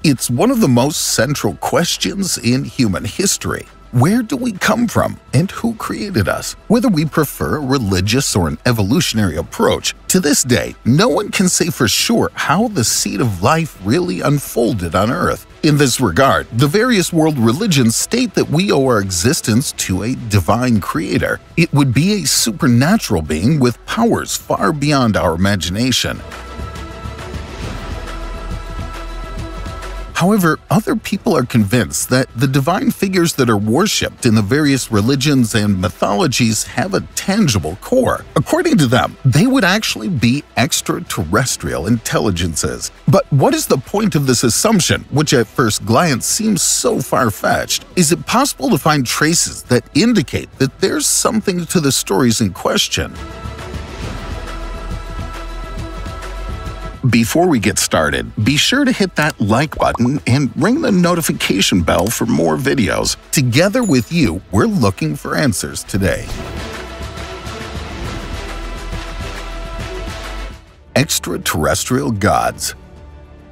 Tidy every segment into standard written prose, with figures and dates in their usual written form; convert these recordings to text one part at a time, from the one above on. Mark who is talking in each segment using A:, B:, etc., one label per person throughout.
A: It's one of the most central questions in human history. Where do we come from, and who created us? Whether we prefer a religious or an evolutionary approach, to this day, no one can say for sure how the seed of life really unfolded on Earth. In this regard, the various world religions state that we owe our existence to a divine creator. It would be a supernatural being with powers far beyond our imagination. However, other people are convinced that the divine figures that are worshipped in the various religions and mythologies have a tangible core. According to them, they would actually be extraterrestrial intelligences. But what is the point of this assumption, which at first glance seems so far-fetched? Is it possible to find traces that indicate that there's something to the stories in question? Before we get started, be sure to hit that like button and ring the notification bell for more videos. Together with you, we're looking for answers today. Extraterrestrial gods.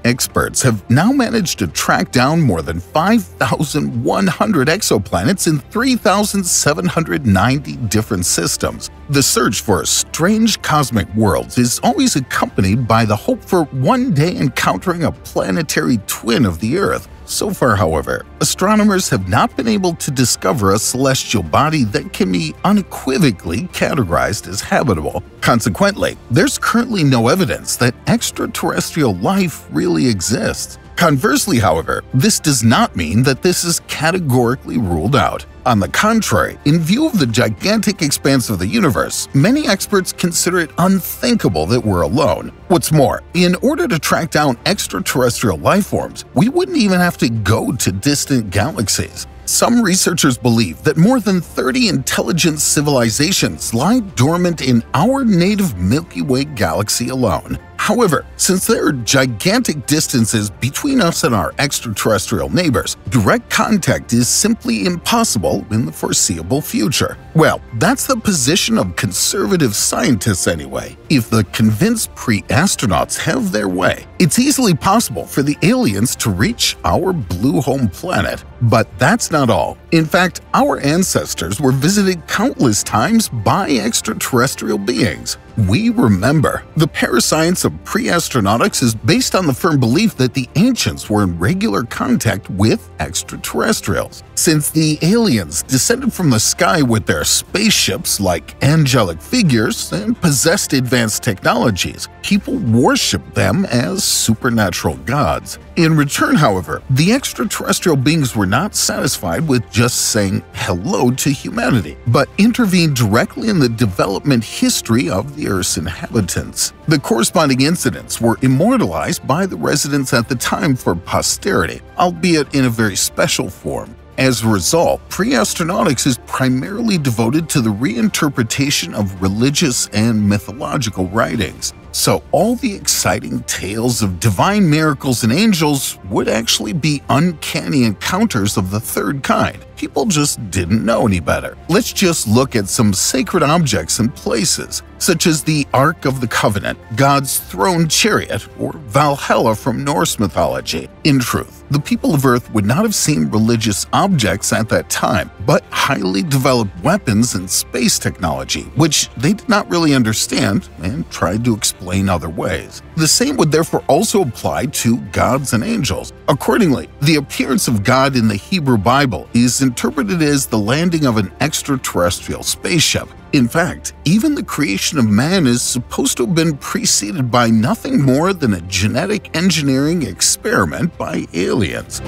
A: Experts have now managed to track down more than 5,100 exoplanets in 3,790 different systems. The search for strange cosmic worlds is always accompanied by the hope for one day encountering a planetary twin of the Earth. So far, however, astronomers have not been able to discover a celestial body that can be unequivocally categorized as habitable. Consequently, there's currently no evidence that extraterrestrial life really exists. Conversely, however, this does not mean that this is categorically ruled out. On the contrary, in view of the gigantic expanse of the universe, many experts consider it unthinkable that we're alone. What's more, in order to track down extraterrestrial life forms, we wouldn't even have to go to distant galaxies. Some researchers believe that more than 30 intelligent civilizations lie dormant in our native Milky Way galaxy alone. However, since there are gigantic distances between us and our extraterrestrial neighbors, direct contact is simply impossible in the foreseeable future. Well, that's the position of conservative scientists anyway. If the convinced pre-astronauts have their way, it's easily possible for the aliens to reach our blue home planet. But that's not all. In fact, our ancestors were visited countless times by extraterrestrial beings. We remember. The parascience of pre-astronautics is based on the firm belief that the ancients were in regular contact with extraterrestrials. Since the aliens descended from the sky with their spaceships like angelic figures and possessed advanced technologies, people worshipped them as supernatural gods. In return, however, the extraterrestrial beings were not satisfied with just saying hello to humanity, but intervened directly in the development history of the Earth's inhabitants. The corresponding incidents were immortalized by the residents at the time for posterity, albeit in a very special form. As a result, pre-astronautics is primarily devoted to the reinterpretation of religious and mythological writings. So all the exciting tales of divine miracles and angels would actually be uncanny encounters of the third kind. People just didn't know any better. Let's just look at some sacred objects and places, such as the Ark of the Covenant, God's throne chariot, or Valhalla from Norse mythology. In truth, the people of Earth would not have seen religious objects at that time, but highly developed weapons and space technology, which they did not really understand and tried to explain other ways. The same would therefore also apply to gods and angels. Accordingly, the appearance of God in the Hebrew Bible is interpreted as the landing of an extraterrestrial spaceship. In fact, even the creation of man is supposed to have been preceded by nothing more than a genetic engineering experiment by aliens.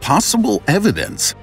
A: Possible evidence.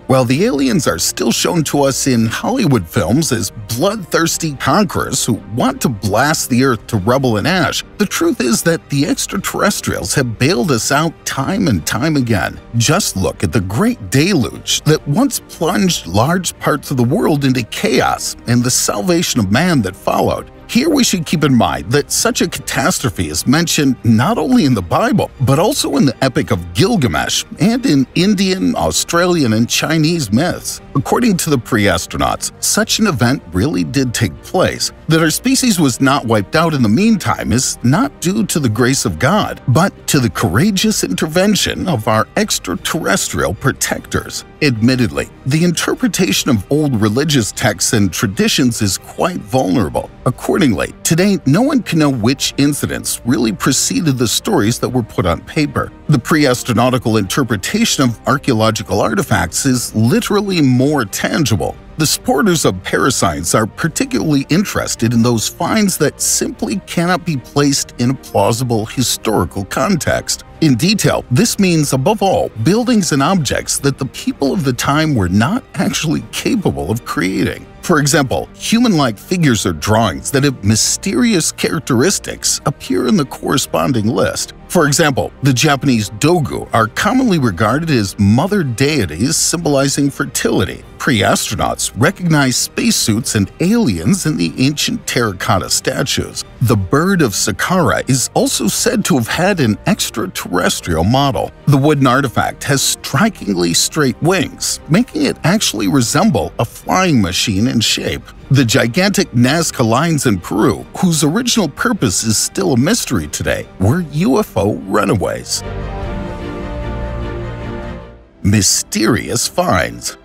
A: While the aliens are still shown to us in Hollywood films as bloodthirsty conquerors who want to blast the Earth to rubble and ash, the truth is that the extraterrestrials have bailed us out time and time again. Just look at the Great Deluge that once plunged large parts of the world into chaos and the salvation of man that followed. Here we should keep in mind that such a catastrophe is mentioned not only in the Bible, but also in the Epic of Gilgamesh and in Indian, Australian, and Chinese myths. According to the pre-astronauts, such an event really did take place. That our species was not wiped out in the meantime is not due to the grace of God, but to the courageous intervention of our extraterrestrial protectors. Admittedly, the interpretation of old religious texts and traditions is quite vulnerable. Accordingly, today no one can know which incidents really preceded the stories that were put on paper. The pre-astronautical interpretation of archaeological artifacts is literally more tangible. The supporters of parascience are particularly interested in those finds that simply cannot be placed in a plausible historical context. In detail, this means, above all, buildings and objects that the people of the time were not actually capable of creating. For example, human-like figures or drawings that have mysterious characteristics appear in the corresponding list. For example, the Japanese dogu are commonly regarded as mother deities symbolizing fertility. Pre-astronauts recognize spacesuits and aliens in the ancient terracotta statues. The bird of Saqqara is also said to have had an extraterrestrial model. The wooden artifact has strikingly straight wings, making it actually resemble a flying machine in shape. The gigantic Nazca lions in Peru, whose original purpose is still a mystery today, were UFO runaways. Mysterious finds.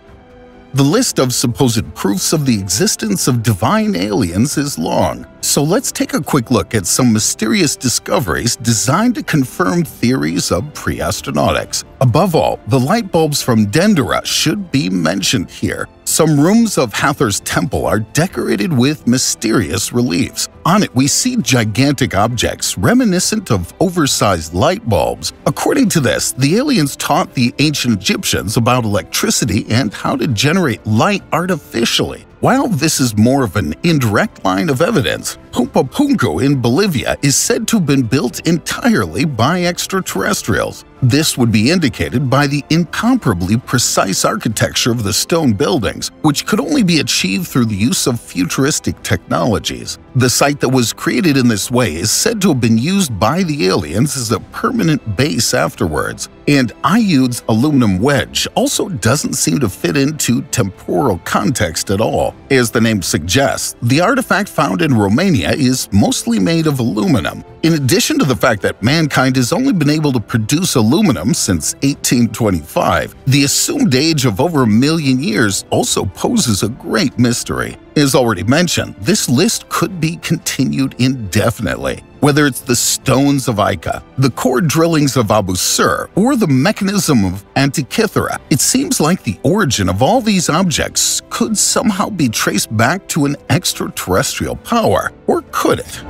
A: The list of supposed proofs of the existence of divine aliens is long, so let's take a quick look at some mysterious discoveries designed to confirm theories of pre-astronautics. Above all, the light bulbs from Dendera should be mentioned here. Some rooms of Hathor's temple are decorated with mysterious reliefs. On it, we see gigantic objects reminiscent of oversized light bulbs. According to this, the aliens taught the ancient Egyptians about electricity and how to generate light artificially. While this is more of an indirect line of evidence, Pumapunku in Bolivia is said to have been built entirely by extraterrestrials. This would be indicated by the incomparably precise architecture of the stone buildings, which could only be achieved through the use of futuristic technologies. The site that was created in this way is said to have been used by the aliens as a permanent base afterwards. And Ayud's aluminum wedge also doesn't seem to fit into temporal context at all. As the name suggests, the artifact found in Romania is mostly made of aluminum. In addition to the fact that mankind has only been able to produce aluminum since 1825, the assumed age of over 1 million years also poses a great mystery. As already mentioned, this list could be continued indefinitely. Whether it's the stones of Ica, the core drillings of Abu Sur, or the mechanism of Antikythera, it seems like the origin of all these objects could somehow be traced back to an extraterrestrial power. Or could it?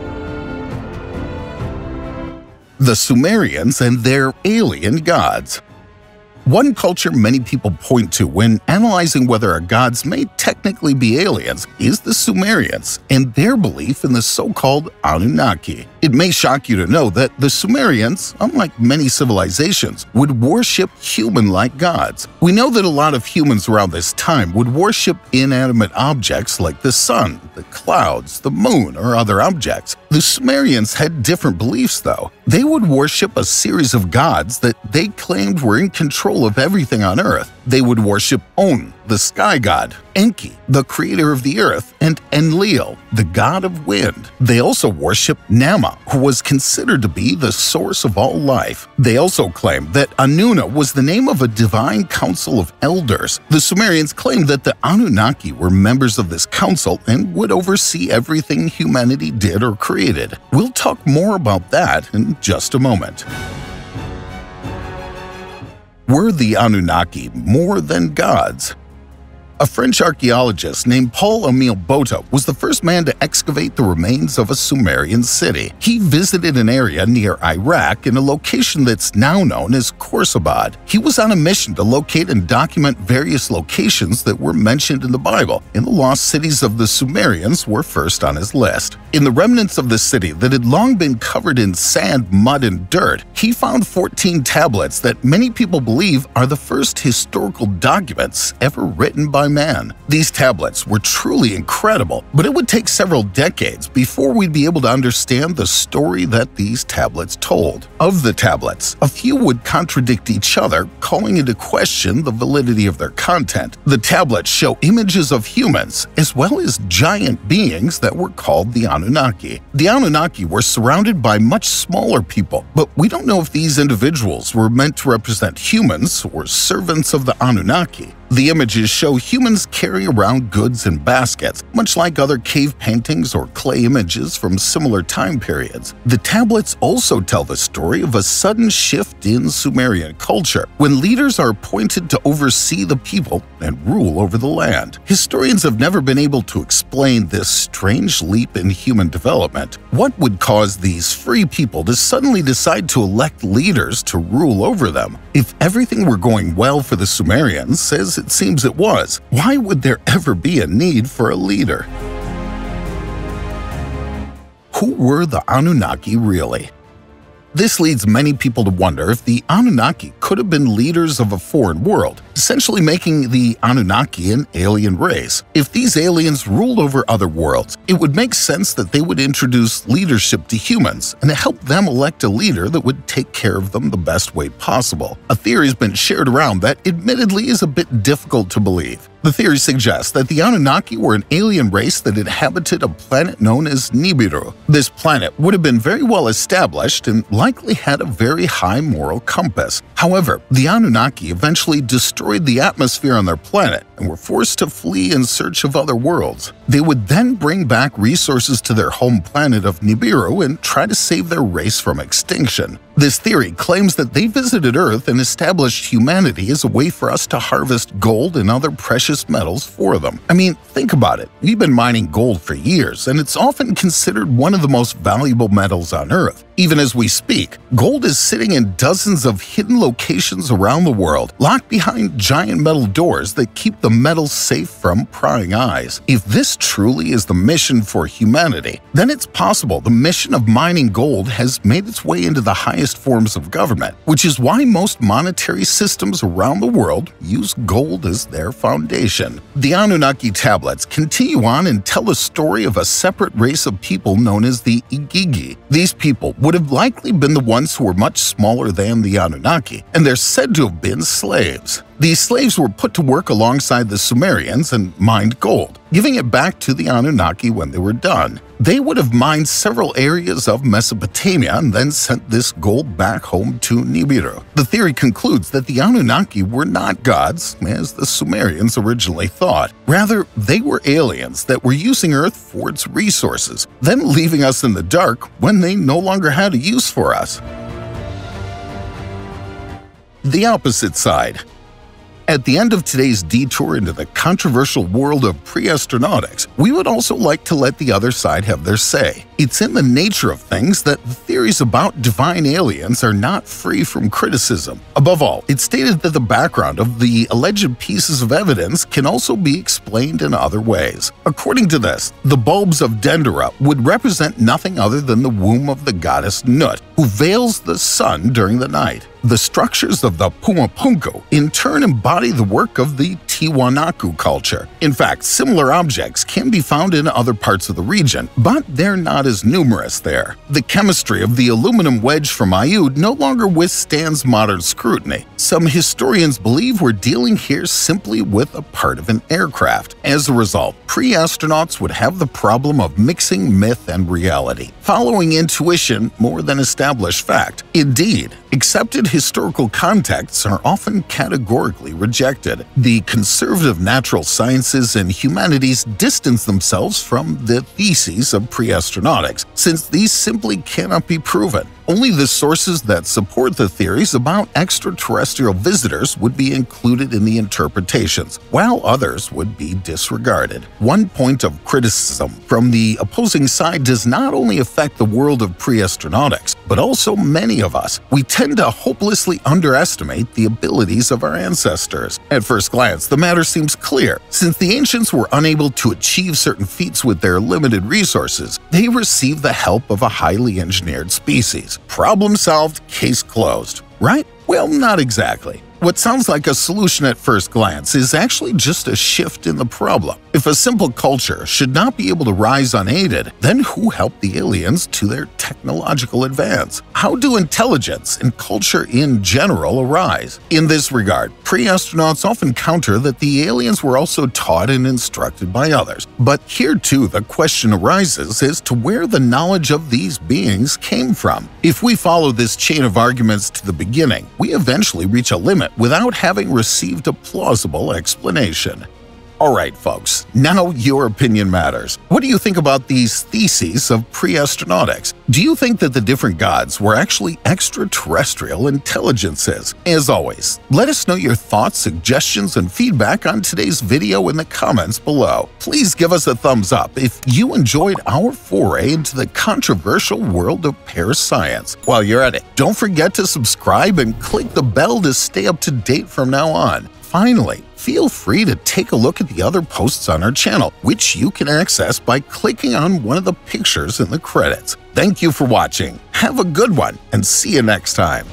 A: The Sumerians and their alien gods. One culture many people point to when analyzing whether our gods may technically be aliens is the Sumerians and their belief in the so-called Anunnaki. It may shock you to know that the Sumerians, unlike many civilizations, would worship human-like gods. We know that a lot of humans around this time would worship inanimate objects like the sun, the clouds, the moon, or other objects. The Sumerians had different beliefs, though. They would worship a series of gods that they claimed were in control of everything on Earth. They would worship On, the sky god, Enki, the creator of the earth, and Enlil, the god of wind. They also worshiped Nama, who was considered to be the source of all life. They also claimed that Anunna was the name of a divine council of elders. The Sumerians claimed that the Anunnaki were members of this council and would oversee everything humanity did or created. We'll talk more about that in just a moment. Were the Anunnaki more than gods? A French archaeologist named Paul-Émile Botta was the first man to excavate the remains of a Sumerian city. He visited an area near Iraq in a location that's now known as Khorsabad. He was on a mission to locate and document various locations that were mentioned in the Bible, and the lost cities of the Sumerians were first on his list. In the remnants of the city that had long been covered in sand, mud, and dirt, he found 14 tablets that many people believe are the first historical documents ever written by man. These tablets were truly incredible, but it would take several decades before we'd be able to understand the story that these tablets told. Of the tablets, a few would contradict each other, calling into question the validity of their content. The tablets show images of humans, as well as giant beings that were called the Anunnaki. The Anunnaki were surrounded by much smaller people, but we don't know if these individuals were meant to represent humans or servants of the Anunnaki. The images show humans carry around goods in baskets, much like other cave paintings or clay images from similar time periods. The tablets also tell the story of a sudden shift in Sumerian culture, when leaders are appointed to oversee the people and rule over the land. Historians have never been able to explain this strange leap in human development. What would cause these free people to suddenly decide to elect leaders to rule over them? If everything were going well for the Sumerians, as it seems it was, why would there ever be a need for a leader? Who were the Anunnaki really? This leads many people to wonder if the Anunnaki could have been leaders of a foreign world, essentially making the Anunnaki an alien race. If these aliens ruled over other worlds, it would make sense that they would introduce leadership to humans and help them elect a leader that would take care of them the best way possible. A theory has been shared around that admittedly is a bit difficult to believe. The theory suggests that the Anunnaki were an alien race that inhabited a planet known as Nibiru. This planet would have been very well established and likely had a very high moral compass. However, the Anunnaki eventually destroyed the atmosphere on their planet and were forced to flee in search of other worlds. They would then bring back resources to their home planet of Nibiru and try to save their race from extinction. This theory claims that they visited Earth and established humanity as a way for us to harvest gold and other precious metals for them. I mean, think about it. We've been mining gold for years, and it's often considered one of the most valuable metals on Earth. Even as we speak, gold is sitting in dozens of hidden locations around the world, locked behind giant metal doors that keep the metal safe from prying eyes. If this truly is the mission for humanity, then it's possible the mission of mining gold has made its way into the highest forms of government, which is why most monetary systems around the world use gold as their foundation. The Anunnaki tablets continue on and tell the story of a separate race of people known as the Igigi. These people would have likely been the ones who were much smaller than the Anunnaki, and they're said to have been slaves. These slaves were put to work alongside the Sumerians and mined gold, giving it back to the Anunnaki when they were done. They would have mined several areas of Mesopotamia and then sent this gold back home to Nibiru. The theory concludes that the Anunnaki were not gods, as the Sumerians originally thought. Rather, they were aliens that were using Earth for its resources, then leaving us in the dark when they no longer had a use for us. The opposite side. At the end of today's detour into the controversial world of pre-astronautics, we would also like to let the other side have their say. It's in the nature of things that the theories about divine aliens are not free from criticism. Above all, it's stated that the background of the alleged pieces of evidence can also be explained in other ways. According to this, the bulbs of Dendera would represent nothing other than the womb of the goddess Nut, who veils the sun during the night. The structures of the Pumapunku in turn embody the work of the Tiwanaku culture. In fact, similar objects can be found in other parts of the region, but they're not as numerous there. The chemistry of the aluminum wedge from Ayud no longer withstands modern scrutiny. Some historians believe we're dealing here simply with a part of an aircraft. As a result, pre-astronauts would have the problem of mixing myth and reality, following intuition more than established fact. Indeed, accepted historical contexts are often categorically rejected. The conservative natural sciences and humanities distance themselves from the theses of pre-astronautics, since these simply cannot be proven. Only the sources that support the theories about extraterrestrial visitors would be included in the interpretations, while others would be disregarded. One point of criticism from the opposing side does not only affect the world of pre-astronautics, but also many of us. We tend to hopelessly underestimate the abilities of our ancestors. At first glance, the matter seems clear. Since the ancients were unable to achieve certain feats with their limited resources, they received the help of a highly engineered species. Problem solved, case closed, right? Well, not exactly. What sounds like a solution at first glance is actually just a shift in the problem. If a simple culture should not be able to rise unaided, then who helped the aliens to their technological advance? How do intelligence and culture in general arise? In this regard, pre-astronauts often counter that the aliens were also taught and instructed by others. But here too the question arises as to where the knowledge of these beings came from. If we follow this chain of arguments to the beginning, we eventually reach a limit without having received a plausible explanation. Alright folks, now your opinion matters. What do you think about these theses of pre-astronautics? Do you think that the different gods were actually extraterrestrial intelligences? As always, let us know your thoughts, suggestions, and feedback on today's video in the comments below. Please give us a thumbs up if you enjoyed our foray into the controversial world of parascience. While you're at it, don't forget to subscribe and click the bell to stay up to date from now on. Finally, feel free to take a look at the other posts on our channel, which you can access by clicking on one of the pictures in the credits. Thank you for watching, have a good one, and see you next time.